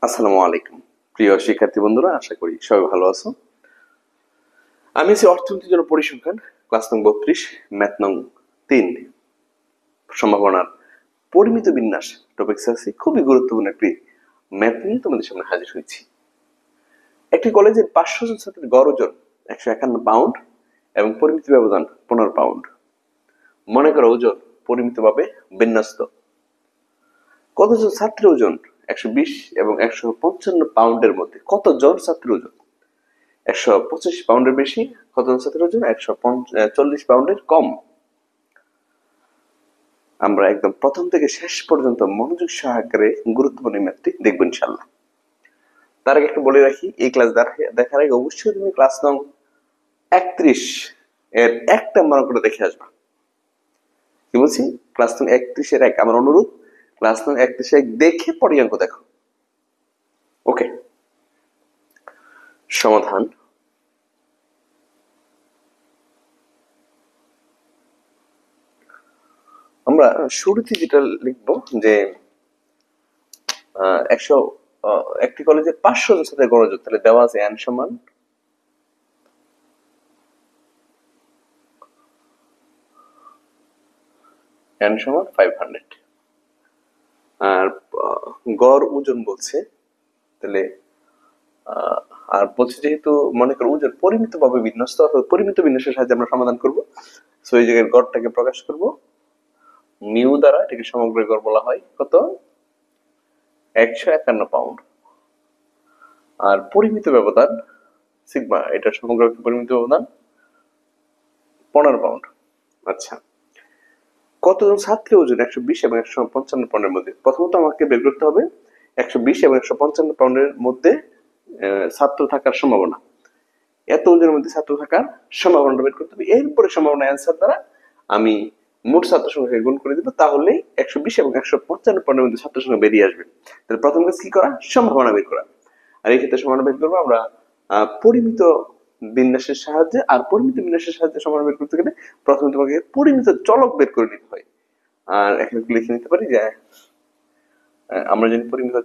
আসসালামু আলাইকুম প্রিয় শিক্ষার্থী বন্ধুরা, আশা করি সবাই ভালো আছো। আমি আছি অর্থনীতির জন্য পরিসংখ্যান, ক্লাস নং 32, ম্যাথ নং 3, সম্ভাবনার পরিমিত বিন্যাস টপিকস আছে। খুবই গুরুত্বপূর্ণ একটি ম্যাথ নিয়ে তোমাদের সামনে হাজির হয়েছি। একটি কলেজের 500 জন ছাত্রের গড় ওজন 151 পাউন্ড এবং পরিমিত ব্যবধান 15 পাউন্ড। মনে করো ওজন পরিমিতভাবে বিন্যস্ত। কতজন ছাত্রের ওজন 120 এবং 155 পাউন্ডের মধ্যে? কতজন ছাত্রের ওজন 125 পাউন্ডের বেশি, কতজন ছাত্রের ওজন 140 পাউন্ডের কম? আমরা একদম প্রথম থেকে শেষ পর্যন্ত মনোযোগ সহকারে গুরুত্বপূর্ণ ম্যাথটি দেখব ইনশাআল্লাহ। তার আগে একটু বলে রাখি, এই ক্লাস দেখার আগে অবশ্যই তুমি ক্লাস নং 31 এর একটা মনে করে দেখে আসবা। কি বলছি? ক্লাস নং 31 এর এক, আমার অনুরোধ ক্লাস নং 31 এর দেখে পরে অঙ্ক দেখো। ওকে, সমাধান। আমরা শুরুতে যেটা লিখবো যে একটি কলেজে 500 জন ছাত্রের গড় ওজন, তাহলে দেওয়া আছে n সমান n সমান 500 আর গড় ওজন বলছে, তাহলে আর বলছে যেহেতু মনে করো ওজন পরিমিত ভাবে বিন্যস্ত, অর্থাৎ পরিমিত বিন্যাসের সাহায্যে আমরা সমাধান করব। সো এই জায়গায় গড়টাকে প্রকাশ করব মিউ দ্বারা, এটাকে সমগ্র গড় বলা হয়। কত? 151 পাউন্ড। আর পরিমিত ব্যবধান সিগমা, এটা সমগ্র পরিমিত ব্যবধান 15 পাউন্ড। আচ্ছা, কতজন ছাত্রের ওজন 120 এবং 155 পাউন্ডের মধ্যে? প্রথমত আমাকে বের করতে হবে 120 এবং 155 পাউন্ডের মধ্যে ছাত্র থাকার সম্ভাবনা। এত ওজনের মধ্যে ছাত্র থাকার সম্ভাবনাটা বের করতে হবে। এরপরে সম্ভাবনা অ্যান্সার দ্বারা আমি মোট ছাত্র সংখ্যাকে গুণ করে দিব, তাহলে 120 এবং 155 পাউন্ডের মধ্যে ছাত্র সংখ্যা বেরিয়ে আসবে। তাহলে প্রথম কাজ কি করা? সম্ভাবনা বের করা। আর এই ক্ষেত্রে সম্ভাবনা বের করবো আমরা পরিমিত বিন্যাসের সাহায্যে। আর পরিমিত বিন্যাসের সাহায্যে সম্ভাবনা বের করতে গেলে প্রথমে তোমাকে পরিমিত চলক বের করে নিতে হয়। আর এখানে লিখে নিতে পারি যে আমরা জানি পরিমিত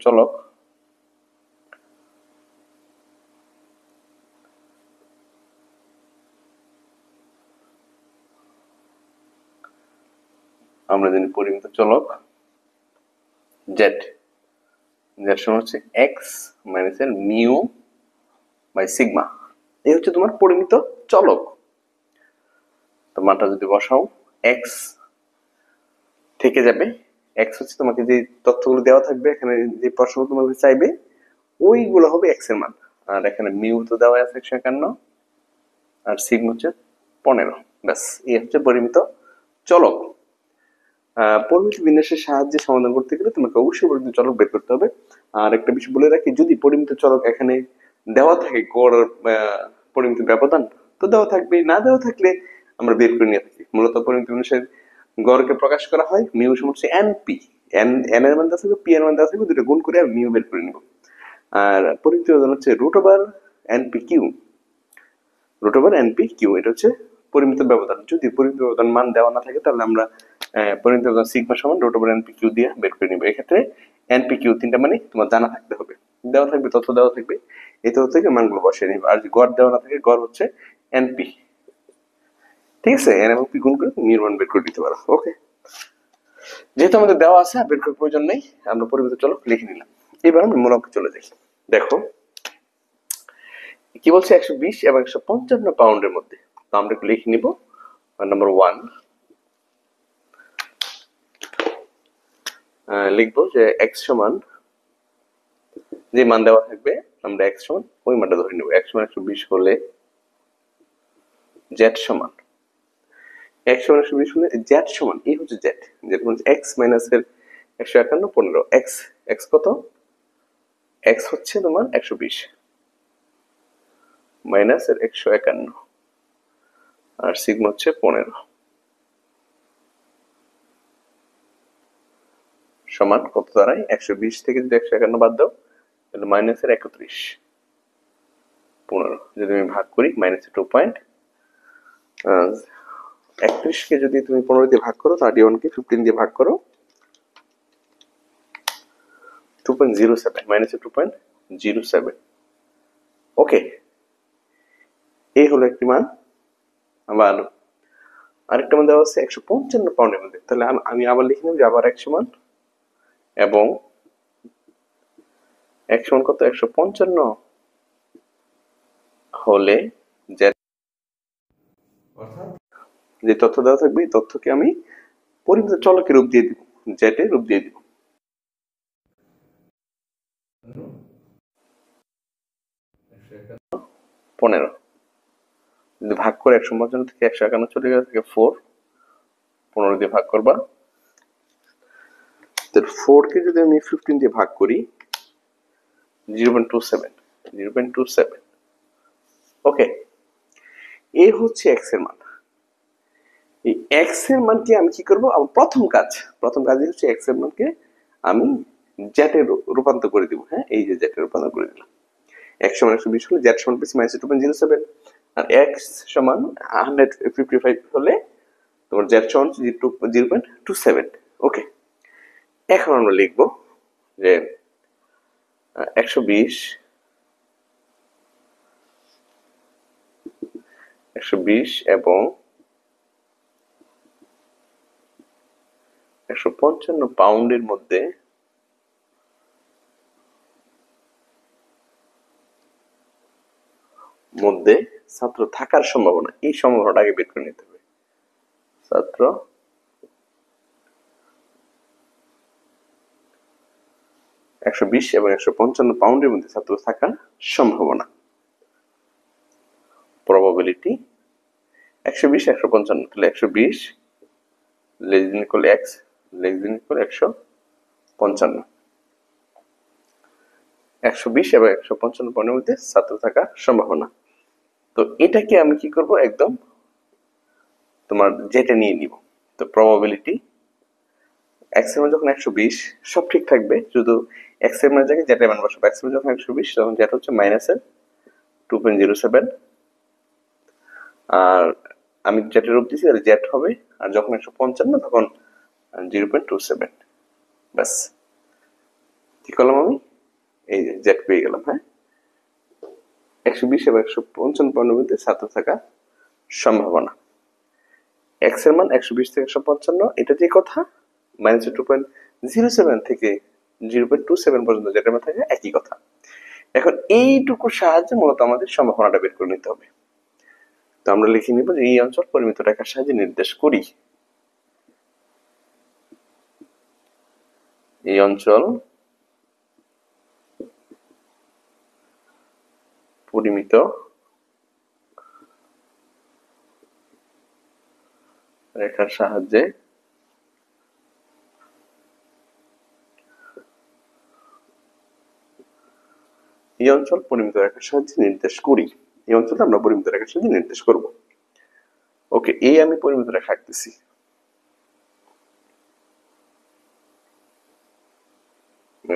চলক জেড, জেড সমান হচ্ছে এক্স মাইনাস এর মিউ বাই সিগমা। এই হচ্ছে তোমার পরিমিত চলক। তো মানটা যদি বসাও, এক্স থেকে যাবে। এক্স হচ্ছে তোমাকে যে তথ্যগুলো দেওয়া থাকবে, এখানে যে প্রশ্ন তোমাকে চাইবে ওইগুলো হবে এক্স এর মান। আর এখানে মিউ তো দেওয়া আছে 151 আর সিগমা হচ্ছে 15। ব্যাস, এই হচ্ছে পরিমিত চলক। পরিমিত বিন্যাসের সাহায্যে সমাধান করতে গেলে তোমাকে অবশ্যই পরিমিত চলক বের করতে হবে। আর একটা বিষয় বলে রাখি, যদি পরিমিত চলক এখানে দেওয়া থাকে গড় পরিমিত ব্যবধান তো দেওয়া থাকবে, না দেওয়া থাকলে আমরা বের করে নিয়ে থাকি। মূলত পরিমিত বিন্যাসের গড়কে প্রকাশ করা হয় মিউ সমান হচ্ছে এনপি। এন এর মান দেওয়া থাকবে, পি এর মান দেওয়া থাকবে, দুটো গুণ করে আমি মিউ বের করে নিব। আর পরিমিত ব্যবধান হচ্ছে root over NP Q, root over NP Q. এটা হচ্ছে পরিমিত ব্যবধান। যদি পরিমিত ব্যবধান মান দেওয়া না থাকে তাহলে আমরা পরিমিত ব্যবধান সিগমা সমান রুট ওভার এনপি কিউ দিয়ে বের করে নিব। এক্ষেত্রে এনপি কিউ তিনটা মানে তোমার জানা থাকতে হবে, দেওয়া থাকবে, তথ্য দেওয়া থাকবে, এই তথ্য থেকে মানগুলো বসিয়ে নিব। আর যদি গড় দেওয়া না থাকে, গড় হচ্ছে এনপি। ঠিক আছে, এন এবং পি গুণ করে তুমি মান বের করে দিতে পারো। ওকে, যেহেতু আমাদের দেওয়া আছে আর বের করার প্রয়োজন নেই, আমরা পরিমিত চলক লিখে নিলাম। এবার আমরা মূল অঙ্কে চলে যাই। দেখো কি বলছে, 120 এবং 155 পাউন্ডের মধ্যে। তো আমরা একটু লিখে নিব। নাম্বার 1 লিখবো যে x সমান যে মান দেওয়া থাকবে আমরা x সমান ওই মানটা ধরে নেব। x সমান 120 হলে z সমান x সমান 120 হলে z সমান এই হচ্ছে z, যেটা হচ্ছে x মাইনাস এর 151 15। x কত? x হচ্ছে তোমার 120 মাইনাস এর 151 আর সিগমা হচ্ছে 15 সমান কত দাঁড়ায়? 120 থেকে যদি 151 বাদ দাও তাহলে মাইনাস এর 31 15। যদি আমি ভাগ করি মাইনাস 2.31 কে যদি তুমি 15 দিয়ে ভাগ করো, 31 কে 15 দিয়ে ভাগ করো, 2.07 মাইনাসে 2.07। ওকে, এই হলো একটি মান। আবার আরেকটা মান দেওয়া আছে 155 পাউন্ডের মধ্যে। তাহলে আমি আবার লিখে নেব যে আবার 100 মান এবং 100 মান কত, 155 হলে যে তথ্য দেওয়া থাকবে এই তথ্যকে আমি পরিমিত চলকের রূপ দিয়ে দিব, জেটের রূপ দিয়ে দিব। 15 যদি ভাগ করে 155 থেকে 151 চলে গেলে থেকে 4, 15 দিয়ে ভাগ করবা। 4 কে যদি আমি 15 দিয়ে ভাগ করি 0.27। ওকে, এই হচ্ছে x এর মান। এই x এর মানকে আমি কি করব, আমার প্রথম কাজই হচ্ছে x এর মানকে আমি জেটে রূপান্তর করে দিব। হ্যাঁ, এই যে জেটে রূপান্তর করে দিলাম। x সমান 120 হলে z সমান পেয়েছি -2.07 আর x সমান 155 হলে তোমার z সমান 0.27। ওকে, এখন আমরা লিখব যে 120 এবং 155 পাউন্ডের মধ্যে ছাত্র থাকার সম্ভাবনা, এই সম্ভাবনাটা আগে বের করে নিতে হবে। ছাত্র 120 এবং 155 পাউন্ডের মধ্যে ছাত্র থাকার সম্ভাবনা, প্রবাবিলিটি 120 155, তাহলে 120 less than equal x less than equal 155। 120 এবং 155 পাউন্ডের মধ্যে ছাত্র থাকার সম্ভাবনা। তো এটাকে আমি কি করব, একদম তোমার জেটে নিয়ে নিব। তো প্রবাবিলিটি x এর মান যখন 120 সব ঠিক থাকবে, শুধু x এর মান জায়গায় জেটের মান বসাবো। x এর মান যখন 120 তখন জেট হচ্ছে -2.07 আর আমি জেটের রূপ দিয়েছি তাহলে জেট হবে, আর যখন 155 তখন 0.27। ব্যাস, কি করলাম আমি, এই যে জেট পেয়ে গেলাম। হ্যাঁ, 120 এবং 155 পাউন্ডের মধ্যে ছাত্র থাকা সম্ভাবনা। x এর মান 120 থেকে 155, এটা যে কথা, -2.07 থেকে 0.27 পর্যন্ত যেটা মান থাকে একই কথা। এখন এইটুকু সাহায্যে মূলত আমাদের সম্ভাবনাটা বের করে নিতে হবে। তো আমরা লিখে নিব যে এই অঞ্চল পরিমিত রেখার সাহায্যে নির্দেশ করি। এই অঞ্চল পরিমিত রেখার সাহায্যে এই অঞ্চল পরিমিত রেখার সাহায্যে নির্দেশ করি। এই অঞ্চলটা আমরা পরিমিত রেখার সাহায্যে নির্দেশ করব। ওকে, এই আমি পরিমিত রেখা আঁকতেছি।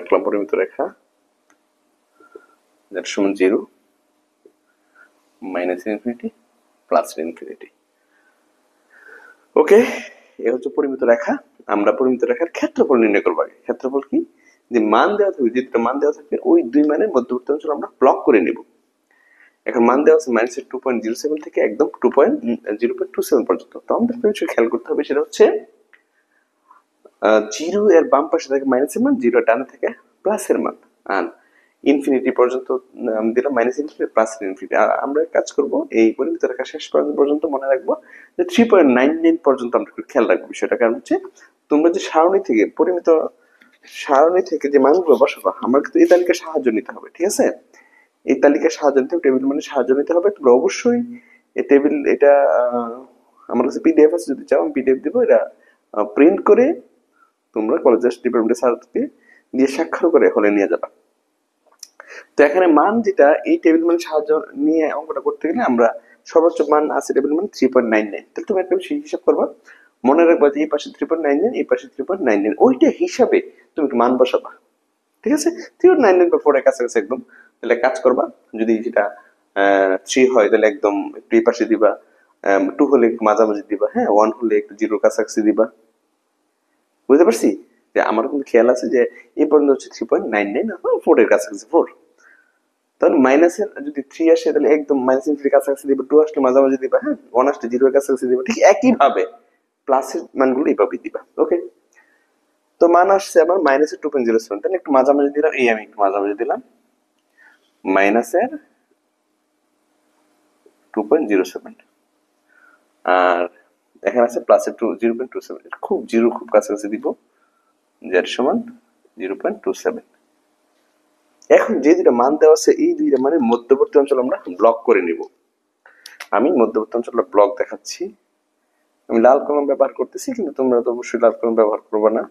আঁকলাম পরিমিত রেখা, z সমান 0, -ইনফিনিটি, +ইনফিনিটি। ওকে, এই হচ্ছে পরিমিত রেখা। আমরা পরিমিত রেখার ক্ষেত্রফল নির্ণয় করব আগে। ক্ষেত্রফল কি, যে মান দেওয়া থাকবে, যে দুটো মান দেওয়া থাকবে ওই দুই মানের মধ্যবর্তী অঞ্চল আমরা ব্লক করে নেব। এখন মান দেওয়া আছে -2.07 থেকে একদম 0.27 পর্যন্ত। তো আমাদের কিছু খেয়াল করতে হবে, সেটা হচ্ছে 0 এর বাম পাশে থেকে মাইনাসের মান, 0 ডানে থেকে প্লাসের মান, আর ইনফিনিটি পর্যন্ত আমি দিলাম -ইনফিনিটি +ইনফিনিটি। আর আমরা কাজ করব এই পরিমিত রেখা শেষ পর্যন্ত মনে রাখবো যে 3.99 পর্যন্ত আমরা খেয়াল রাখবো বিষয়টা। কারণ হচ্ছে তোমরা যে সারণী থেকে পরিমিত সারণী থেকে যে মানগুলো বসাবো, আমরা কিন্তু এই তালিকার সাহায্য নিতে হবে। ঠিক আছে, এই তালিকার সাহায্য নিতে হবে, টেবিল মানে সাহায্য নিতে হবে। তোমরা অবশ্যই এই টেবিল, এটা আমার কাছে পিডিএফ আছে, যদি চাও আমি পিডিএফ দিব, এটা প্রিন্ট করে তোমরা কলেজের ডিপার্টমেন্টের স্যারকে দিয়ে স্বাক্ষর করে হলে নিয়ে যাবা। তো এখানে মান যেটা, এই টেবিল মান সাহায্য নিয়ে অঙ্কটা করতে গেলে আমরা সর্বোচ্চ মান আছে টেবিল মান 3.99। তাহলে তুমি একটা হিসাব করবা, মনে রাখবা যে এই পাশে 3.99, এই পাশে 3.99, ওইটা হিসাবে তুমি মান বসাবা। ঠিক আছে, 3.99 বা 4 এর কাছাকাছি একদম। তাহলে কাজ করবা, যদি যেটা 3 হয় তাহলে একদম একটু এই পাশে দিবা, 2 হলে একটু মাঝামাঝি দিবা, হ্যাঁ 1 হলে একটু 0 কাছাকাছি দিবা। বুঝতে পারছি? যে আমার কিন্তু খেয়াল আছে যে এই পর্যন্ত হচ্ছে 3.99 4 এর কাছাকাছি 4, তাহলে মাইনাসের যদি 3 আসে তাহলে একদম মাইনাস ইনফিনিটির কাছাকাছি দিবে, 2 আসলে মাঝামাঝি দিবা, হ্যাঁ 1 আসলে 0 এর কাছাকাছি দিবা, ঠিক একই ভাবে প্লাসের মানগুলো এইভাবে দিবা। ওকে, তো মান আসছে আমার মাইনাসের 2.07, তাহলে একটু মাঝামাঝি দিলাম, এই আমি একটু মাঝামাঝি দিলাম মাইনাসের 2.07, আর এখানে আছে প্লাসের 0.27, খুব জিরো খুব কাছাকাছি দিব, জেড সমান 0.27। এখন যে দুইটা মান দেওয়া আছে এই দুইটা মানে মধ্যবর্তী অঞ্চল আমরা ব্লক করে নিব। আমি মধ্যবর্তী অঞ্চলটা ব্লক দেখাচ্ছি, আমি লাল কলম ব্যবহার করতেছি, কিন্তু তোমরা তো অবশ্যই লাল কলম ব্যবহার করবে না,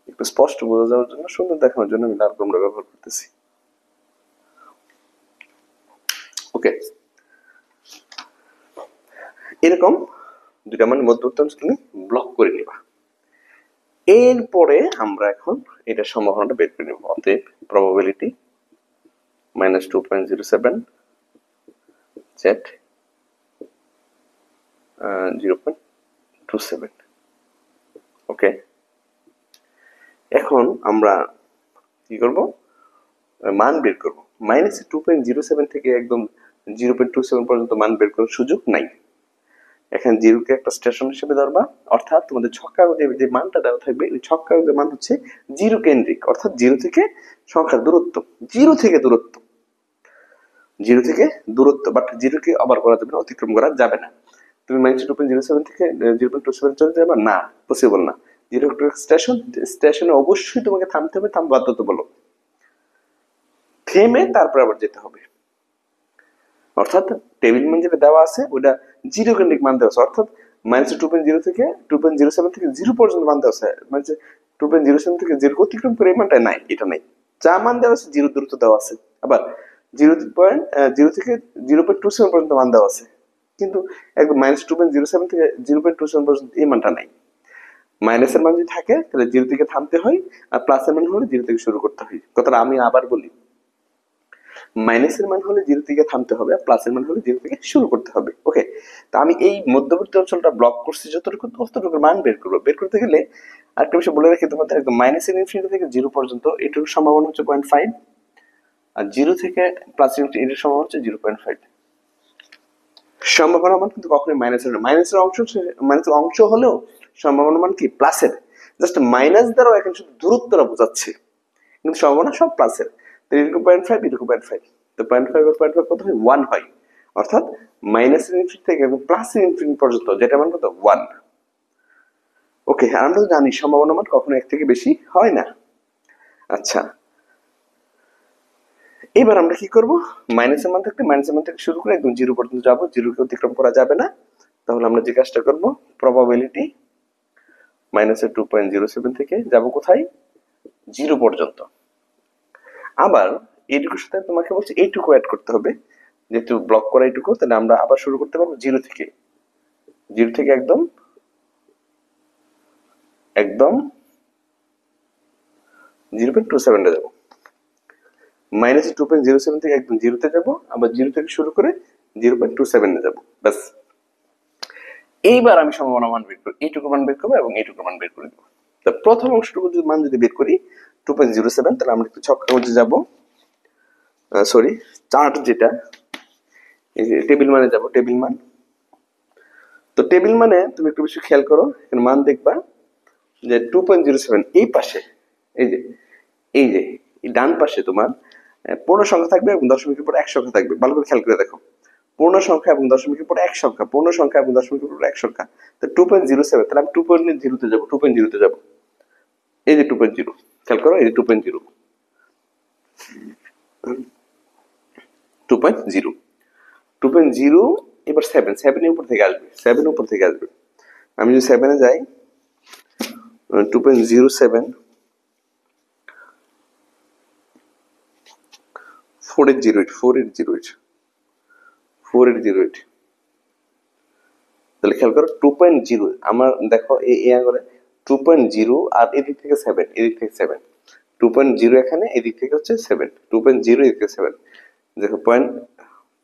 একটু স্পষ্ট বোঝা যাওয়ার জন্য, সুন্দর দেখানোর জন্য আমি লাল কলমটা ব্যবহার করতেছি। ওকে, এরকম দুইটা মানে মধ্যবর্তী অঞ্চল তুমি ব্লক করে নিবা। এরপরে আমরা এখন এটা সম্ভাবনাটা বের করে নেব। অতএব প্রবাবিলিটি -2.07 z 0.27। ওকে, এখন আমরা কি করব, মান বের করব। -2.07 থেকে একদম 0.27 পর্যন্ত মান বের করার সুযোগ নাই। এখানে জিরোকে একটা স্টেশন হিসেবে ধরবা, অর্থাৎ তোমাদের ছক কাগজে যে মানটা দেওয়া থাকবে ওই ছক কাগজের মান হচ্ছে জিরো কেন্দ্রিক, অর্থাৎ জিরো থেকে সংখ্যার দূরত্ব, জিরো থেকে দূরত্ব, জিরো থেকে দূরত্ব, বাট জিরোকে আবার করা যাবে না, অতিক্রম করা যাবে না। তুমি -2.07 থেকে 0.27 চলে যাবে না, পসিবল না। জিরো স্টেশন, স্টেশনে অবশ্যই তোমাকে থামতে হবে, থাম বাধ্যতামূলক, থেমে তারপর আবার যেতে হবে। অর্থাৎ টেবিল মান যেটা দেওয়া আছে ওটা জিরো কেন্দ্রিক মান দেওয়া আছে, অর্থাৎ -2.0 থেকে 2.07 থেকে 0 পর্যন্ত মান দেওয়া আছে, মানে 2.07 থেকে 0 অতিক্রম করে এই মানটা নাই, এটা নাই। যা মান দেওয়া আছে জিরো দূরত্ব দেওয়া আছে, আবার 0 থেকে 0.27 পর্যন্ত মান দেওয়া আছে, কিন্তু একদম -2.07 থেকে 0.27 পর্যন্ত এই মানটা নাই। মাইনাসের মান যদি থাকে তাহলে 0 থেকে থামতে হয়, আর প্লাসের মান হলে 0 থেকে শুরু করতে হয়। কথাটা আমি আবার বলি, মাইনাসের মান হলে 0 থেকে থামতে হবে, আর প্লাসের মান হলে 0 থেকে শুরু করতে হবে। ওকে, তা আমি এই মধ্যবর্তী অঞ্চলটা ব্লক করছি, যতটুকু ততটুকু মান বের করবো। বের করতে গেলে আরেকটা বিষয় বলে রাখি তোমাদের, একদম -ইনফিনিটি থেকে 0 পর্যন্ত এটুকু সম্ভাবনা হচ্ছে 0.5, আর 0 থেকে প্লাস ইনফিনিটি এটার সম্ভাবনা হচ্ছে 0.5। সম্ভাবনা মান কিন্তু কখনোই মাইনাসের না, মাইনাসের অংশ হলেও সম্ভাবনা মান কি প্লাসের, জাস্ট মাইনাস দ্বারাও এখন শুধু দূরত্বটা বোঝাচ্ছে, কিন্তু সম্ভাবনা সব প্লাসের। তো এটুকু 0.5, এটুকু 0.5, তো 0.5 আর 0.5 কত হয় 1 হয়, অর্থাৎ -ইনফিনিটি থেকে এবং +ইনফিনিটি পর্যন্ত যেটা মান কত 1। ওকে, আমরা তো জানি সম্ভাবনা মান কখনো এক থেকে বেশি হয় না। আচ্ছা, এবার আমরা কি করব, মাইনাসের মান থেকে শুরু করে একদম 0 পর্যন্ত যাব, 0 কে অতিক্রম করা যাবে না। তাহলে আমরা যে কাজটা করব, প্রবাবিলিটি -2.07 থেকে যাব কোথায় 0 পর্যন্ত। আবার এইটুকুর সাথে তোমাকে বলছি এইটুকু অ্যাড করতে হবে, যেহেতু ব্লক করা এইটুকু, তাহলে আমরা আবার শুরু করতে পারবো 0 থেকে, 0 থেকে একদম 0.27 যাবো, -2.07 থেকে একদম 0 তে যাবো, আবার 0 থেকে শুরু করে 0.27 যাবো, ব্যাস। এইবার আমি সম্ভাবনা মান বের করি, এইটুকু মান বের করবো এবং এইটুকু মান বের করে দেবো। তো প্রথম অংশটুকু যদি মান যদি বের করি 2.07, তাহলে আমরা একটু ছক কাগজে যাবো, সরি চার্ট যেটা টেবিল মানে যাব, টেবিল মান। তো টেবিল মানে তুমি একটু বেশি খেয়াল করো, এখানে মান দেখবা যে 2.07 এই পাশে, এই যে এই ডান পাশে তোমার পূর্ণ সংখ্যা থাকবে এবং দশমিকের পর এক সংখ্যা থাকবে, ভালো করে খেয়াল করে দেখো, পূর্ণ সংখ্যা এবং দশমিকের পর এক সংখ্যা, পূর্ণ সংখ্যা এবং দশমিকের পর এক সংখ্যা। তো 2.07, তাহলে আমি 2.0 তে যাবো, 2.0 তে যাবো, এই যে 2.0, খেয়াল করো, এই যে 2.0, 2.0, এবার 7 উপর থেকে আসবে, 7 উপর থেকে আসবে। আমি যদি 7 এ যাই, 2.07 4808 তাহলে খেয়াল করো 2.0, আমার দেখো এই আঙ্গুলে 2.0 আর এদিক থেকে 7, এদিক থেকে 7, 2.0 এখানে, এদিক থেকে হচ্ছে 7, 2.0 এদিক থেকে 7, দেখো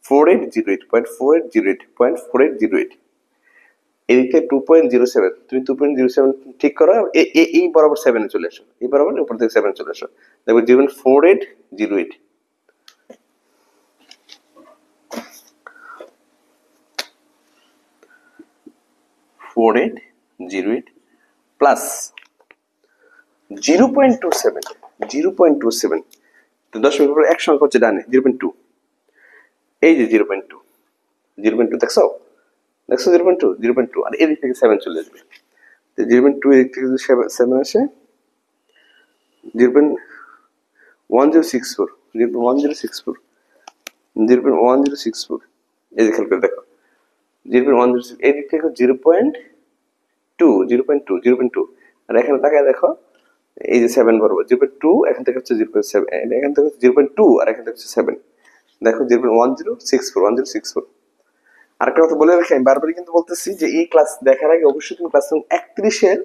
0.4808, এদিকে 2.07, তুমি 2.07 ঠিক করো, এই বরাবর 7 এ চলে আসো, এই বরাবর উপর থেকে 7 চলে আসো, দেখো 0.4808, 4808 প্লাস 0.27, 0.27, তো দশমিকের পর এক সংখ্যা হচ্ছে ডানে 0.2, এই যে 0.2, 0.2 দেখছো, দেখছো 0.2, 0.2, আর এদিক থেকে 7 চলে আসবে, 0.2 এদিক থেকে যদি 7 আসে 0.1064, 0.1064, 0.1064, এই যে খেয়াল করে দেখো 0.10, এদিক থেকে 0.2, 0.2, 0.2, আর এখানে তাকায় দেখো এই যে 7 বরাবর 0.2, এখান থেকে হচ্ছে 0.7, এখান থেকে হচ্ছে 0.2, আর এখান থেকে হচ্ছে 7, দেখো 0.1064, 1064। আরেকটা কথা বলে রাখি, আমি বারবারই কিন্তু বলতেছি যে এই ক্লাস দেখার আগে অবশ্যই তুমি ক্লাস 31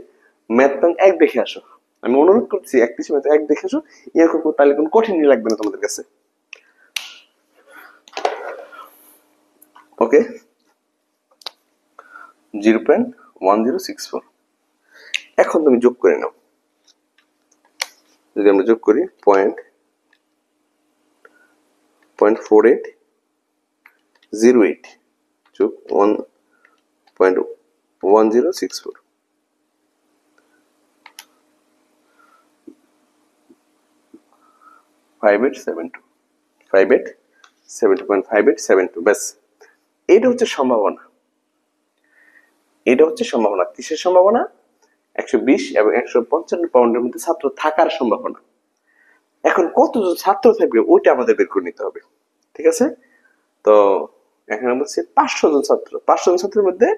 ম্যাথ 1 দেখে আসো, আমি অনুরোধ করছি 31 ম্যাথ 1 দেখে আসো, এরকম তাহলে কোনো কঠিনই লাগবে না তোমাদের কাছে। ওকে, 0.1064, এখন তুমি যোগ করে নাও, যদি আমরা যোগ করি 0.4808 যোগ 1.1064, 5872, 5872, ব্যাস, এটা হচ্ছে সম্ভাবনা, এটা হচ্ছে সম্ভাবনা, কিসের সম্ভাবনা? 120 এবং 155 পাউন্ডের মধ্যে ছাত্র থাকার সম্ভাবনা। এখন কতজন ছাত্র থাকবে ওইটা আমাদের বের করে নিতে হবে, ঠিক আছে? তো এখানে বলছি 500 জন ছাত্র, 500 জন ছাত্রের মধ্যে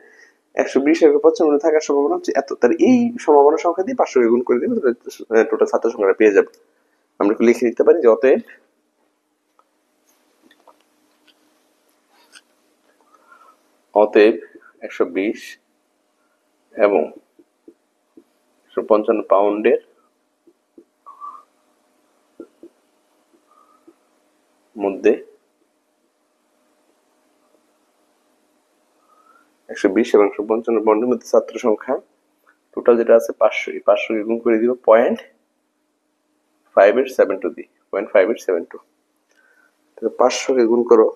120 এবং 155 মধ্যে থাকার সম্ভাবনা হচ্ছে এত, তার এই সম্ভাবনা সংখ্যা দিয়ে 500 কে গুণ করে দিলে টোটাল ছাত্র সংখ্যাটা পেয়ে যাবে। আমরা লিখে দিতে পারি যে অতএব 120 এবং 155 পাউন্ডের মধ্যে 120 এবং 155 পাউন্ডের মধ্যে ছাত্র সংখ্যা টোটাল যেটা আছে 500, এই 500 কে গুণ করে দিব 0.5872 দিয়ে, 0.5872, তাহলে 500 কে গুণ করো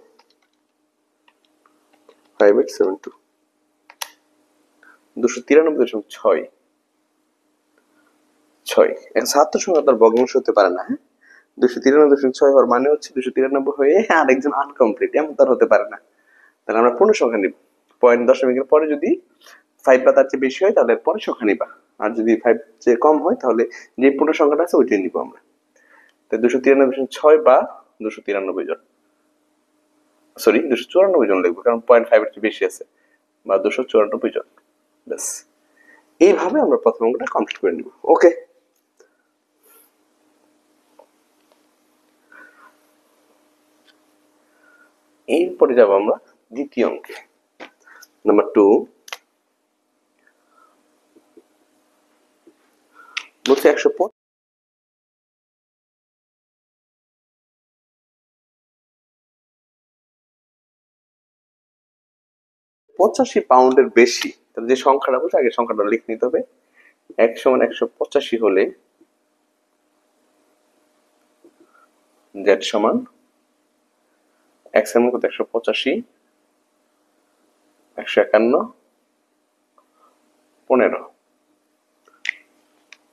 5872, 293.6, এখন ছাত্র সংখ্যা তার ভগ্নাংশ হতে পারে না, হ্যাঁ, 293.6 হওয়ার মানে হচ্ছে 293 হয়ে আরেকজন আনকমপ্লিট, এমন তার হতে পারে না। তাহলে আমরা পূর্ণ সংখ্যা নিব, পয়েন্ট দশমিকের পরে যদি 5 বা তার চেয়ে বেশি হয় তাহলে পরে সংখ্যা নিবা, আর যদি 5 চেয়ে কম হয় তাহলে যে পূর্ণ সংখ্যাটা আছে ওইটাই নিব আমরা। তাই 293.6 বা 293 জন, সরি 294 জন লিখবো, কারণ 0.5 এর চেয়ে বেশি আছে, বা 294 জন, ব্যাস। এইভাবে আমরা প্রথম অঙ্কটা কমপ্লিট করে নিব। ওকে, এরপরে যাব আমরা দ্বিতীয় অঙ্কে, নাম্বার 2, বলছে 185 পাউন্ডের বেশি, তাহলে যে সংখ্যাটা বলছে আগে সংখ্যাটা লিখে নিতে হবে। 1 = 185 হলে z সমান x এর মান কত? 185, 151, 15।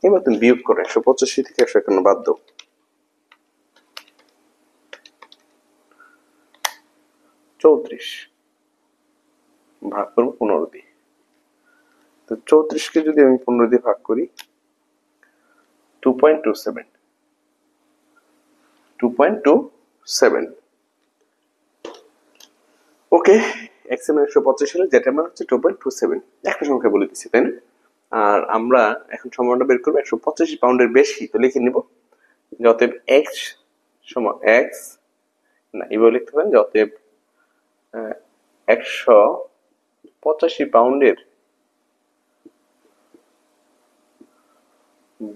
এবার তুমি বিয়োগ করো, 185 থেকে 151 বাদ দাও, 34 ভাগ করবো 15 দিয়ে, তো 34 কে যদি আমি 15 দিয়ে ভাগ করি 2.27, 2.27। ওকে, x এর মান 185 হলে যেটা মান হচ্ছে 2.27, একটা সংখ্যা বলে দিচ্ছি, তাই না? আর আমরা এখন সম্ভাবনা বের করবো 185 পাউন্ডের বেশি, তো লিখে নিব যে অতএব x সমান x, না এভাবে লিখতে পারেন যে অতএব 185 পাউন্ডের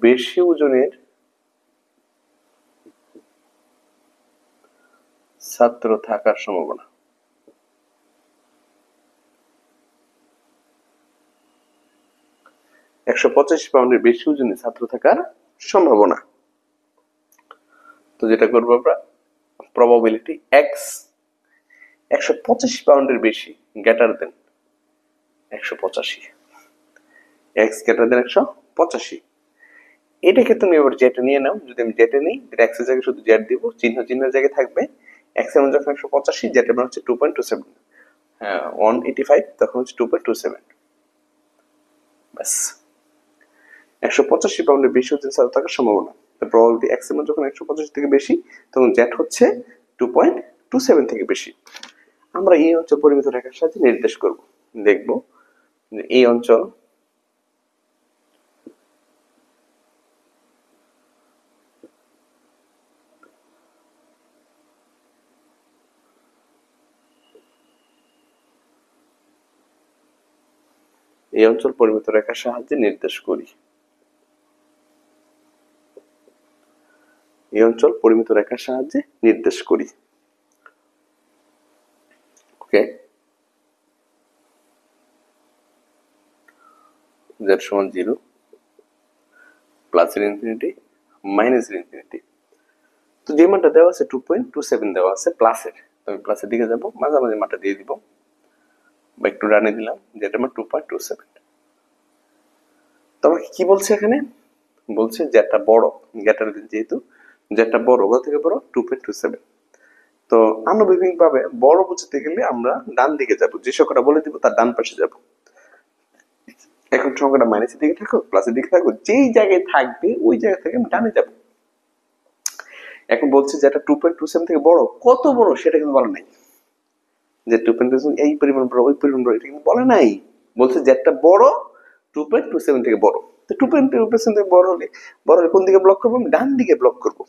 বেশি ওজনের ছাত্র থাকার সম্ভাবনা। 185 পাউন্ডের বেশি ওজনের ছাত্র থাকার সম্ভাবনা। তো যেটা করবো আমরা, প্রবাবিলিটি এক্স 185 পাউন্ডের বেশি greater than 185, x greater than 185। এটাকে তুমি এবার জেটে নিয়ে নাও। যদি আমি জেটে নিই, এক্স এর জায়গায় শুধু জেট দিব, চিহ্নের জায়গায় থাকবে এক্স এর মান যখন 185, জেটের মান হচ্ছে 2.27, হ্যাঁ 185, তখন হচ্ছে 2.27। ব্যাস, 185 পাউন্ডের বেশি ওজন ছাত্র থাকার সম্ভাবনা। প্রবাবিলিটি এক্স এর মান যখন 185 থেকে বেশি, তখন জেট হচ্ছে 2.27 থেকে বেশি। আমরা এই অঞ্চল পরিমিত রেখার সাহায্যে নির্দেশ করব। দেখব যে এই অঞ্চল পরিমিত রেখার সাহায্যে নির্দেশ করি। এই অঞ্চল পরিমিত রেখার সাহায্যে নির্দেশ করি। ওকে, z সমান 0, প্লাস এর ইনফিনিটি, মাইনাস এর ইনফিনিটি। তো যে মানটা দেওয়া আছে 2.27 দেওয়া আছে প্লাসের, তো আমি প্লাসের দিকে যাব, মাঝামাঝি মানটা দিয়ে দিব বা একটু ডানে দিলাম, যেটা আমার 2.27। তো আমাকে কি বলছে এখানে? বলছে যেটা বড়, গ্রেটার দেন, যেহেতু যেটা বড়, ওটা থেকে বড় 2.27। তো আনুবিক ভাবে বড় বুঝতে গেলে আমরা ডান দিকে যাব, যে সংখ্যাটা বলে দিব তার ডান পাশে যাব। এখন সংখ্যাটা মাইনাসের দিকে থাকুক, প্লাসের দিকে থাকুক, যেই জায়গায় থাকবে ওই জায়গা থেকে আমি ডানে যাব। এখন বলছে যেটা 2.27 থেকে বড়, কত বড় সেটা কিন্তু বলা নাই, যে 2.27 এই পরিমাণ বড়, ওই পরিমাণ বড়, এটা কিন্তু বলা নাই। বলছে যেটা বড় 2.27 থেকে বড়। তো 2.27 থেকে বড় হলে কোন দিকে ব্লক করবো? ডান দিকে ব্লক করবো।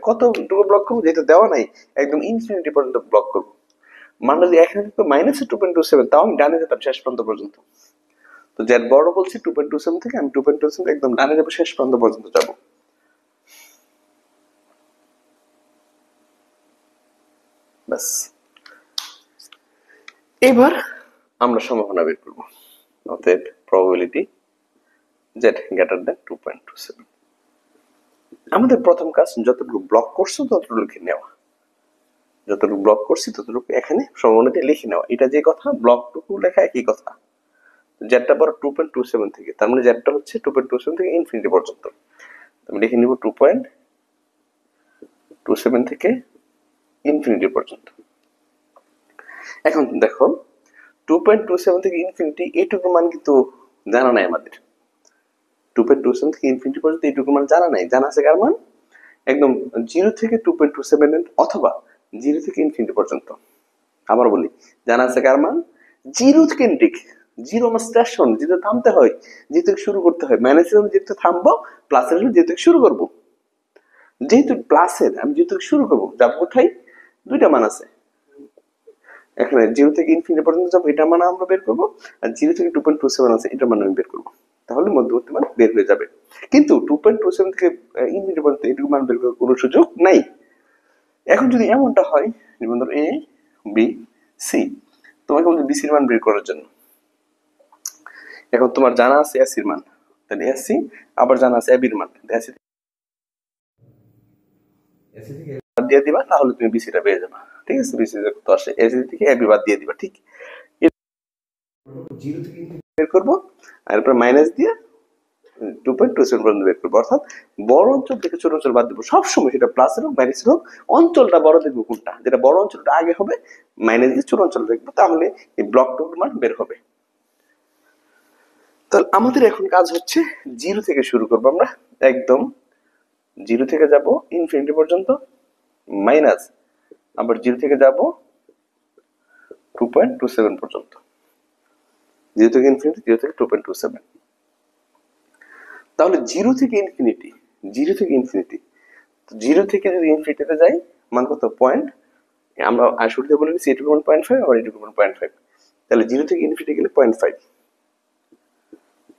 কতটুকু ব্লক করবো যেহেতু দেওয়া নাই, একদম ইনফিনিটি পর্যন্ত ব্লক করবো। মানটা যদি এখানে তো মাইনাস 2.27, তাও আমি ডানে যেতাম শেষ প্রান্ত পর্যন্ত। তো জেড বড় বলছি 2.27 থেকে, আমি 2.27 একদম ডানে যাবো, শেষ প্রান্ত পর্যন্ত যাবো। ব্যাস, এবার আমরা সম্ভাবনা বের করবো। অতএব প্রবাবিলিটি জেড গ্রেটার দেন 2.27। আমাদের প্রথম কাজ, যতটুকু ব্লক করছো ততটুকু লিখে নেওয়া, যতটুকু ব্লক করছি ততটুকু এখানে সম্ভাবনাটি লিখে নেওয়া। এটা যে কথা, ব্লকটুকু লেখা একই কথা। জেডটা বড় 2.27 থেকে, তার মানে জেডটা হচ্ছে 2.27 থেকে ইনফিনিটি পর্যন্ত। আমি লিখে নিব 2.27 থেকে ইনফিনিটি পর্যন্ত। এখন দেখো 2.27 থেকে ইনফিনিটি এইটুকু মান কিন্তু জানা নাই আমাদের। 2.27 থেকে ইনফিনিটি পর্যন্ত এইটুকু মান জানা নাই। জানা আছে কার মান? একদম 0 থেকে 2.27 অথবা 0 থেকে ইনফিনিটি পর্যন্ত। আবার বলি, জানা আছে কার মান? 0 থেকে ইনফিনিটি। 0 আমার স্টেশন, যেটা থামতে হয়, যেহেতু শুরু করতে হয়। মাইনাসের হলে যেহেতু থামবো, প্লাসের হলে যেহেতু শুরু করবো। যেহেতু প্লাসের, আমি যেহেতু শুরু করবো, যাবো কোথায়? দুইটা মান আছে এখানে, 0 থেকে ইনফিনিটি পর্যন্ত যাবো, এটা মান আমরা বের করবো, আর 0 থেকে 2.27 আছে, এটা মান আমি বের করবো। তাহলে মধ্যবর্তী মান বের হয়ে যাবে। কিন্তু 2.27 থেকে ইনফিনিটি পর্যন্ত এটুকু মান বের করার কোনো সুযোগ নাই। এখন যদি এমনটা হয়, যেমন ধরো এ বি সি, তোমাকে বলছে বিসির মান বের করার জন্য। এখন তোমার জানা আছে এসির মান, তাহলে এসি, আবার জানা আছে এবির মান, এসি থেকে বাদ দিয়ে দিবা, তাহলে তুমি বিসিটা পেয়ে যাবে। ঠিক আছে, বিসি কত আসে, এসি থেকে এবি বাদ দিয়ে দিবা। ঠিক, 0 থেকে বের করবো, আর এরপর মাইনাস দিয়ে 2.27 পর্যন্ত বের করবো। অর্থাৎ বড় অঞ্চল থেকে ছোট অঞ্চল বাদ দেবো সবসময়, সেটা প্লাসের হোক মাইনাসের হোক, অঞ্চলটা বড় দেখবো কোনটা, যেটা বড় অঞ্চলটা আগে হবে, মাইনাস দিয়ে ছোট অঞ্চল দেখবো, তাহলে এই ব্লকটুকুর মান বের হবে। তাহলে আমাদের এখন কাজ হচ্ছে 0 থেকে শুরু করবো আমরা, একদম 0 থেকে যাব ইনফিনিটি পর্যন্ত, মাইনাস আবার 0 থেকে যাব 2.27 পর্যন্ত। 0 থেকে ইনফিনিটি, 0 থেকে 2.27। তাহলে 0 থেকে ইনফিনিটি, 0 থেকে ইনফিনিটি, 0 থেকে যদি ইনফিনিটিতে যাই, মান কত? পয়েন্ট, আমরা শুরুতে বলে দিচ্ছি এটুকু মান 0.5, আবার এটুকু মান 0.5। তাহলে 0 থেকে ইনফিনিটি গেলে 0.5,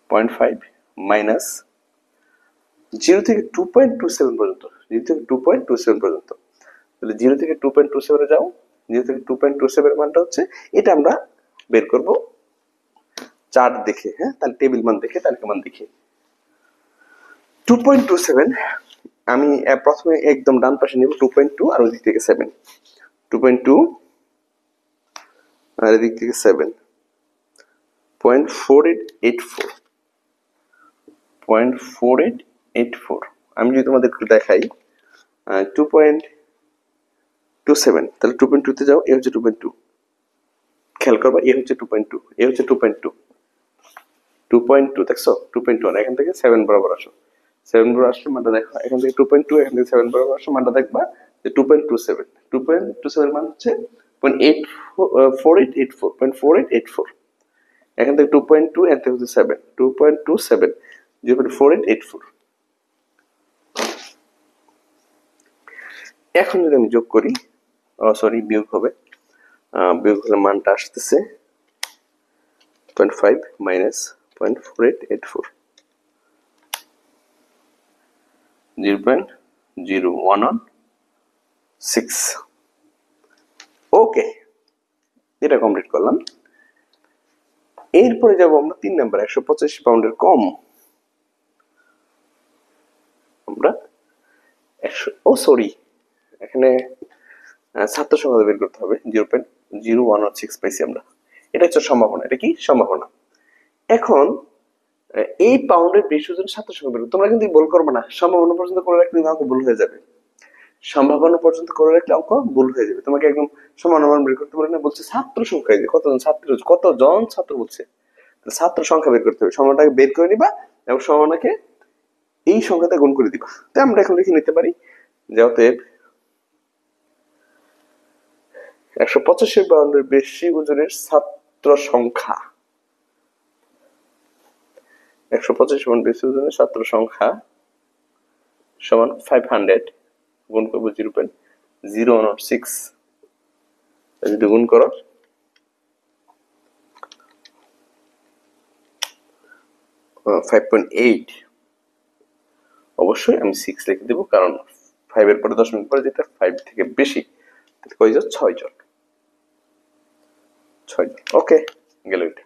0.5 মাইনাস 0 থেকে 2.27 পর্যন্ত, 0 থেকে 2.27 পর্যন্ত। তাহলে 0 থেকে 2.27 এ যাও, 0 থেকে 2.27 এর মানটা হচ্ছে, এটা আমরা বের করব চার্ট দেখে, হ্যাঁ, তাহলে টেবিল মান দেখে, তালিকা মান দেখে। 2.27 আমি প্রথমে একদম ডান পাশে নিব 2.2 আর ওই দিক থেকে 7 2.2 আর এদিক থেকে 7 0.4884 0.4884 আমি যদি তোমাদের একটু দেখাই 2.27 তাহলে 2.2 তে যাও, এ হচ্ছে 2.2, খেয়াল করবা এ হচ্ছে 2.2, এ হচ্ছে 2.2, 2.2 দেখছো 2.1, এখান থেকে 7 বরাবর আসো, 7 বরাবর আসলে মানটা দেখো, এখান থেকে 2.2, এখান থেকে 7 বরাবর আসো, মানটা দেখবা যে 2.27 মান হচ্ছে 0.4884 এখান থেকে 2.2, এখান থেকে হচ্ছে 7 2.27 0.4884। এখন যদি আমি যোগ করি, সরি বিয়োগ হবে, বিয়োগ হলে মানটা আসতেছে 0.5 মাইনাস 0.4884 0.0116। ওকে, এটা কমপ্লিট করলাম। এরপরে যাব আমরা 3 নাম্বার 185 পাউন্ডের কম। আমরা এখানে ছাত্র সংখ্যা বের করতে হবে, 0.0116 পাইছি আমরা। এটা হচ্ছে সম্ভাবনা। এটা কি সম্ভাবনা? এখন এই পাউন্ডের বেশি ওজন ছাত্র সংখ্যা বের করতে, তোমরা কিন্তু ভুল করবে না, সম্ভাবনা পর্যন্ত করে রাখলে অঙ্ক ভুল হয়ে যাবে। সম্ভাবনা পর্যন্ত করে রাখলে অঙ্ক ভুল হয়ে যাবে। তোমাকে একদম সমান বের করতে পারে না, বলছে ছাত্র সংখ্যা, কতজন ছাত্র বলছে, ছাত্র সংখ্যা বের করতে হবে। সমানটাকে বের করে নিবা এবং সমানকে এই সংখ্যাতে গুণ করে দিবা। তাই আমরা এখন লিখে নিতে পারি যে অতএব 185 পাউন্ডের বেশি ওজনের ছাত্র সংখ্যা, 185 পাউন্ড বেশি ওজনের ছাত্র সংখ্যা সমান 500 গুণ করবো 0.0116, যদি গুণ করো 5.8, অবশ্যই আমি 6 লিখে দেবো, কারণ 5 এর পরে দশমিক পরে যেটা 5 থেকে বেশি, কয়জন? 6 জন। ওকে, গেল এটা।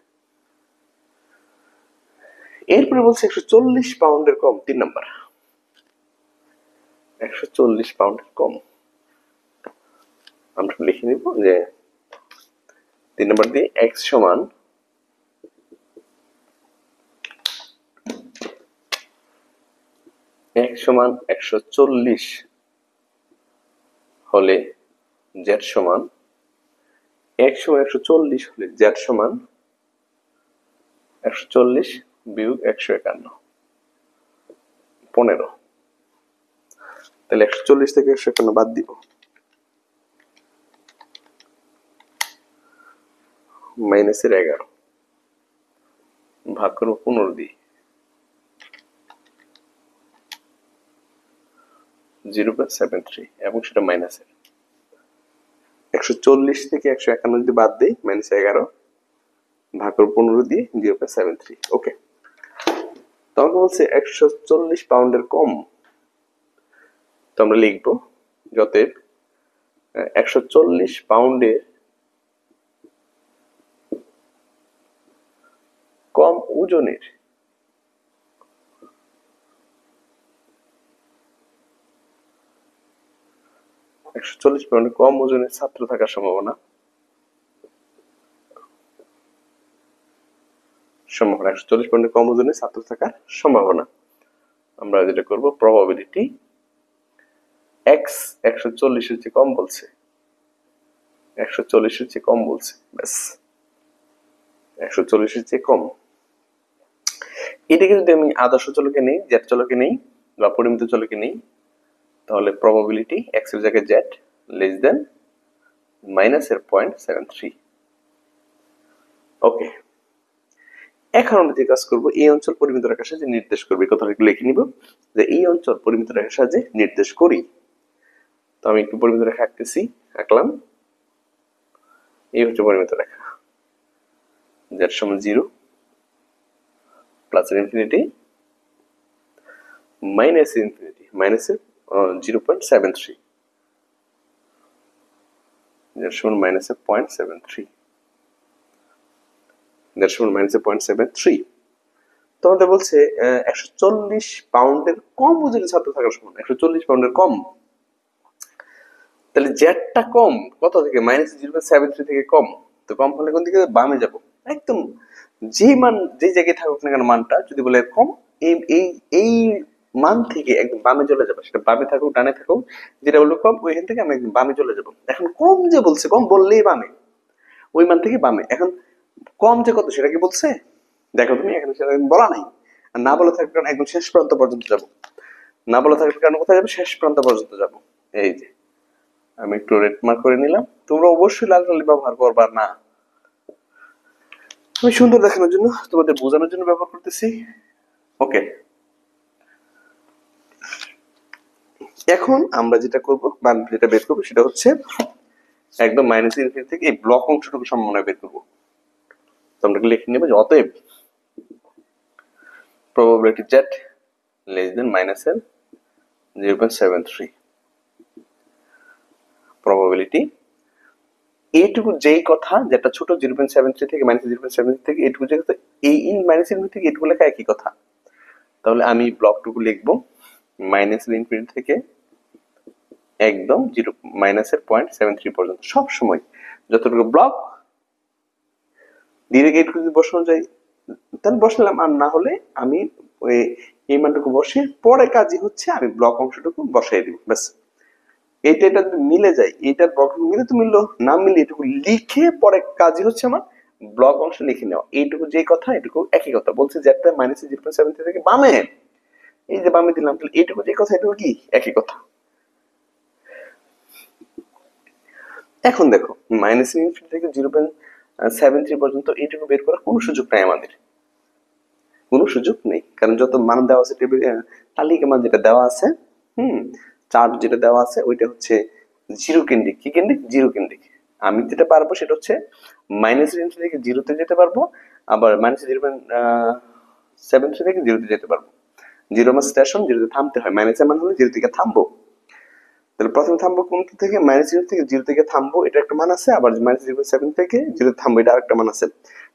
এরপরে বলছে 140 পাউন্ডের কম, 3 নাম্বার 140 পাউন্ডের কম। আমরা লিখে নিব যে 3 নাম্বার দিয়ে x সমান x সমান 140 হলে z সমান, x সমান 140 হলে z সমান 140 বিয়োগ 151 15। তাহলে 140 থেকে 151 বাদ দিব, মাইনাসের 11 ভাগ করবো 15 দিয়ে, 0.73 এবং সেটা মাইনাসের। 140 থেকে 151 যদি বাদ দিই, মাইনাস 11 ভাগ করবো 15 দিয়ে 0.73। ওকে, তোমাকে বলছে 140 পাউন্ডের কম, তো আমরা লিখবো যতএব 140 পাউন্ডের কম ওজনের 140 পাউন্ডের কম ওজনের ছাত্র থাকার সম্ভাবনা 140 পাউন্ডের কম ওজনের ছাত্র থাকার সম্ভাবনা। আমরা যেটা করব, প্রবাবিলিটি x 140 এর চেয়ে কম বলছে, 140 এর চেয়ে কম বলছে, ব্যাস 140 এর চেয়ে কম। এটাকে যদি আমি আদর্শ চলকে নেই, জেড চলকে নেই বা পরিমিত চলকে নেই, তাহলে প্রবাবিলিটি x এর জায়গায় z লেস দেন মাইনাসের 0.73। ওকে, এখন আমরা যে কাজ করব, এই অঞ্চল পরিমিত রেখার সাহায্যে নির্দেশ করবে, কথাটা লিখে নিব যে এই অঞ্চল পরিমিত রেখার সাহায্যে নির্দেশ করি। তো আমি একটু পরিমিত রেখা আঁকলাম, এই হচ্ছে পরিমিত রেখা, z সমান 0 প্লাস ইনফিনিটি মাইনাস ইনফিনিটি মাইনাসের 0.73, z সমান মাইনাসের 0.73, z সমান মাইনাসের 0.73। তোমাদের বলছে 140 পাউন্ডের কম ওজনের ছাত্র থাকার সমান, 140 পাউন্ডের কম। তাহলে জেডটা কম কত থেকে, -0.73 থেকে কম। তো কম হলে কোন দিকে বামে যাব, একদম যে মান যে জায়গায় থাকুক না কেন মানটা যদি বলে কম, এই এই এই মান থেকে একদম বামে চলে যাবে, সেটা বামে থাকুক ডানে থাকুক, যেটা বললো কম ওইখান থেকে আমি একদম বামে চলে যাব। এখন কম যে বলছে, কম বললেই বামে, ওই মান থেকে বামে। এখন কম যে কত সেটা কি বলছে, দেখো তুমি এখানে সেটা বলা নাই। আর না বলা থাকার কারণে একদম শেষ প্রান্ত পর্যন্ত যাব, না বলা থাকার কারণে কোথায় যাবে, শেষ প্রান্ত পর্যন্ত যাব। এই যে আমি একটু রেড মার্ক করে নিলাম, তোমরা অবশ্যই লাল কালি ব্যবহার করবা না, আমি সুন্দর দেখানোর জন্য তোমাদের বোঝানোর জন্য ব্যবহার করতেছি। ওকে, এখন আমরা যেটা করব বা যেটা বের করবো সেটা হচ্ছে একদম -ইনফিনিটি থেকে এই ব্লক অংশটুকু সমন্বয় বের করবো। তোমরা লিখে নেবে যে অতএব probability z less than -0.73, probability এইটুকু যেই কথা যেটা ছোট 0.73 থেকে -0.73 থেকে এইটুকু যে কথা, এই -ইনফিনিটি থেকে এইটুকু লেখা একই কথা। তাহলে আমি ব্লকটুকু লিখবো -ইনফিনিটি থেকে একদম -0.73 পর্যন্ত। সব সময় যতটুকু ব্লক ডিরেক্ট এইটুকু যদি বসানো যায় তাহলে বসালাম, আর না হলে আমি ওই এই মানটুকু বসিয়ে পরে কাজই হচ্ছে আমি ব্লক অংশটুকু বসাই দিব, ব্যাস। এটা এটা যদি মিলে যায়, এইটার ব্লক মিলে তো মিললো, না মিলে এটুকু লিখে পরে কাজই হচ্ছে আমার ব্লক অংশ লিখে নেওয়া। এইটুকু যে কথা এটুকু একই কথা বলছে, যে একটা -0.73 থেকে বামে, এই যে বামে দিলাম, তাহলে এইটুকু যে কথা এটুকু কি একই কথা। এখন দেখো -ইনফিনিটি থেকে 0.73 পর্যন্ত এইটুকু বের করার কোনো সুযোগ নাই আমাদের, কোনো সুযোগ নেই, কারণ যত মান দেওয়া আছে টেবিল তালিকা মান যেটা দেওয়া আছে, চার্ট যেটা দেওয়া আছে ওইটা হচ্ছে জিরো কেন্দ্রিক। কি কেন্দ্রিক? জিরো কেন্দ্রিক। আমি যেটা পারবো সেটা হচ্ছে -ইনফিনিটি থেকে জিরোতে যেতে পারবো, আবার -0.73 থেকে জিরোতে যেতে পারবো। জিরো আমার স্টেশন, জিরোতে থামতে হয়, মাইনাসের মান হলে জিরো থেকে থামবো। তাহলে প্রথমে থামবো কোন থেকে, -0 থেকে জিরো থেকে থামবো, এটা একটা মান আছে, আবার -0.7 থেকে জিরো থামবো, এটা আরেকটা মান আছে।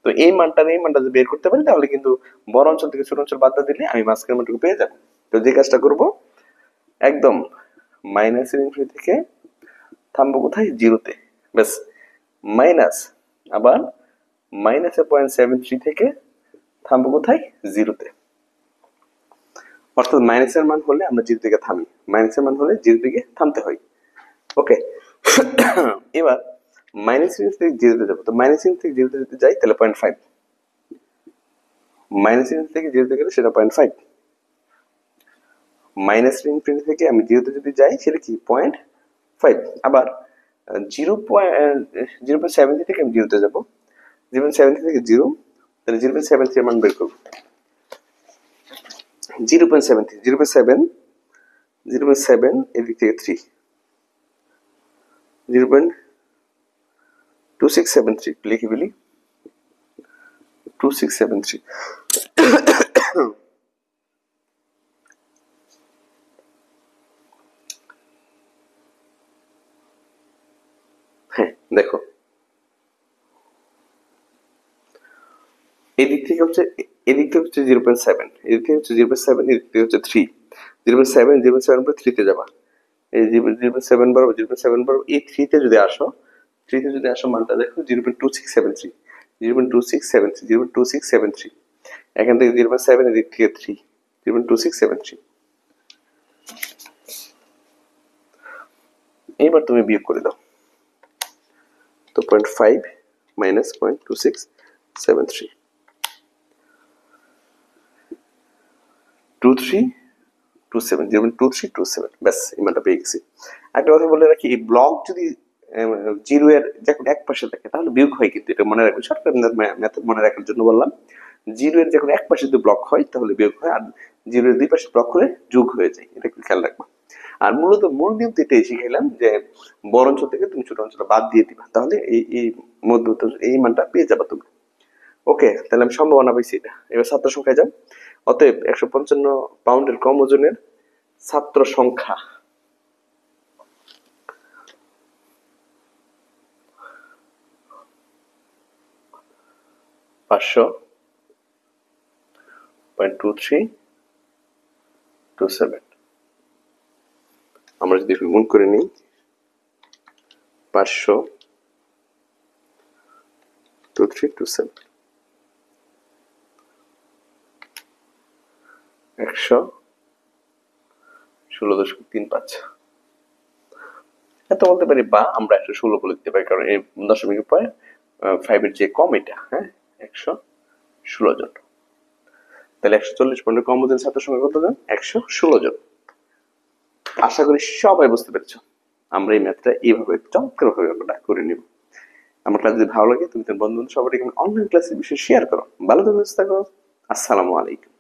তো এই মানটা যদি বের করতে পারি তাহলে কিন্তু বড় অঞ্চল থেকে ছোট অঞ্চল বাদ দিলে আমি মাঝখানের মানটুকু পেয়ে যাবো। তো যে কাজটা করব, একদম -ইনফিনিটি থেকে থামবো কোথায়, জিরোতে, ব্যাস। মাইনাস, আবার -0.73 থেকে থামবো কোথায়, জিরোতে। অর্থাৎ মাইনাসের মান হলে আমরা জিরো থেকে থামি, মাইনাসের মান হলে জিরো থেকে থামতে হয়। ওকে, এবার -ইনফিনিটি থেকে জিরোতে যাবো, তো -ইনফিনিটি থেকে জিরোতে যদি যাই তাহলে 0.5, -ইনফিনিটি থেকে জিরোতে গেলে সেটা 0.5, -ইনফিনিটি থেকে আমি জিরোতে যদি যাই সেটা কি 0.5, আবার 0.73 থেকে আমি জিরোতে যাবো, 0.73 থেকে জিরো, তাহলে 0.73 মান বের করবো। 0.73, 0.7 এদিক থেকে 3, 0.2673 লিখে ফেলি, 2673। হ্যাঁ দেখো, এদিক থেকে হচ্ছে 0.7, এদিক থেকে হচ্ছে 0.7, এদিক থেকে হচ্ছে 3, 0.7 পরে 3 তে যাবা, এই 0.7 বরাবর 0.7 বরাবর এই 3 তে যদি আসো, 3 তে যদি আসো মানটা দেখো 0.2673, 0.2673, 0.2673, এখান থেকে 0.7 এদিক থেকে 3, 0.2673। এইবার তুমি বিয়োগ করে দাও, তো 0.5 মাইনাস 0.2673, 2327, 0.2327, ব্যাস এই মানটা পেয়ে গেছি। একটা কথা বলে রাখি, এই ব্লক যদি জিরো এর যখন এক পাশে থাকে তাহলে বিয়োগ হয়, কিন্তু এটা মনে রাখবেন, শর্টকাট মেথড মনে রাখার জন্য বললাম। জিরো এর যখন এক পাশে যদি ব্লক হয় তাহলে বিয়োগ হয়, আর জিরো এর দুই পাশে ব্লক হলে যোগ হয়ে যায়, এটা একটু খেয়াল রাখবা। আর মূলত মূল নিয়ম তো এটাই শিখাইলাম যে বড় অঞ্চল থেকে তুমি ছোট অঞ্চল বাদ দিয়ে দিবা, তাহলে এই মধ্যবর্তী এই মানটা পেয়ে যাবা তুমি। ওকে, তাহলে আমি সম্ভাবনা পাইছি এটা। এবার ছাত্র সংখ্যায় যাও। অতএব 155 পাউন্ডের কম ওজনের ছাত্র সংখ্যা 500.5 1.2327। আমরা যদি গুণ করে নিই 500 2327 116.35। এত বলতে পারি, বা আমরা 116 বলে দিতে পারি, কারণ এই দশমিক পরে 5 এর যে কম এটা, হ্যাঁ 116 জন। তাহলে 140 পয়েন্টের কর্মদিন ছাত্র সংখ্যা কত জন? 116 জন। আশা করি সবাই বুঝতে পেরেছো। আমরা এই ম্যাথটা এইভাবে চমৎকার ভাবে আমরা করে নিব। আমার ক্লাস যদি ভালো লাগে তুমি তোমার বন্ধু সবাইকে অনলাইন ক্লাসের বিষয়ে শেয়ার করো। ভালো থাকো, আসসালামু আলাইকুম।